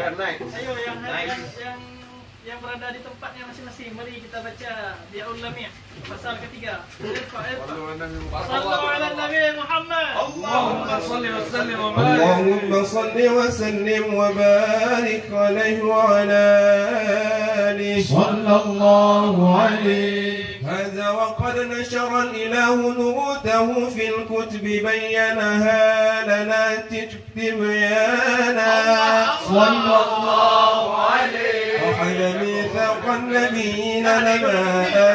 biar naik. Ayo yang berada di tempatnya masing-masing, mari kita baca Diaul Lamia pasal ketiga. Sallallahu ala Nabi Muhammad. Allahumma salli wa sallim wa barik. Allahumma salli wa sallim wa barik alaihi wa ala alihi sallallahu alaihi. هذا وقد نشر الإله نبوته في الكتب بينها لنا تبيانا صلى الله عليه. أخذ ميثاق النبيين لما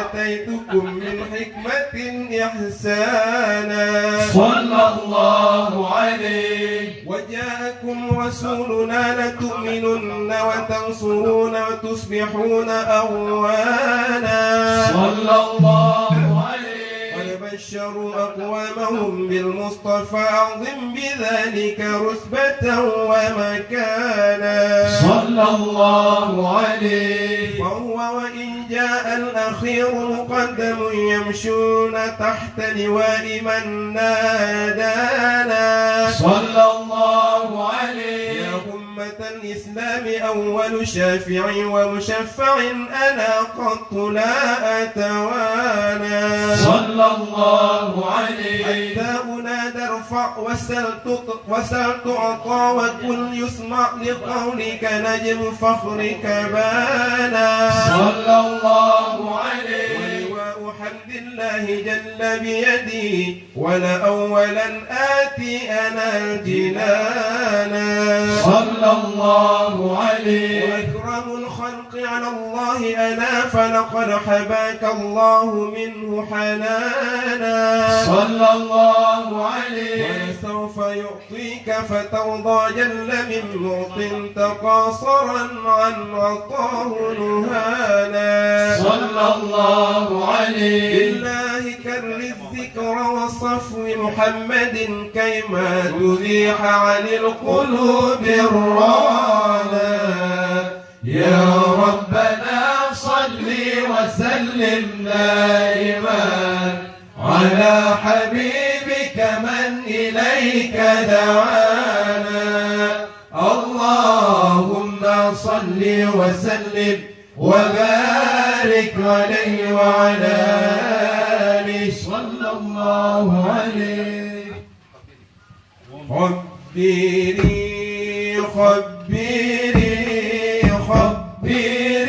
آتيتكم من حكمة إحسانا صلى الله عليه. وجاءكم رسولنا لتؤمنن وتنصرون وتصبحون أغوانا صلى الله عليه. ويبشروا أقوامهم بالمصطفى أعظم بذلك رتبة ومكانا صلى الله عليه. وهو وإن جاء الأخير مقدم يمشون تحت لواء من نادانا صلى الله عليه. يا أمة الإسلام أول شافع ومشفع أنا قط لا أتوانى صلى الله عليه. حتى أنادى ارفع وسل تعطى وكل يسمع لقولك نجم فخرك بانا صلى الله عليه. ولواء حمد الله جل بيدي ولا أولا آتي أنا الجنانا صلى الله عليه. وأكرم الخلق على الله أنا فلقد حباك الله منه حنانا صلى الله عليه. ولسوف يعطيك فترضى جل من معط تقاصرا عن عطاه نهانا صلى الله عليه. بالله كر الذكر والصفو محمد كيما تزيح عن القلوب الرانا. يا ربنا صل وسلم دائما على حبيبك من إليك دعانا. اللهم صل وسلم وبارك عليه وعلى آله صلى الله عليه. خبري خبري خبري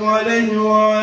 عليه وعلى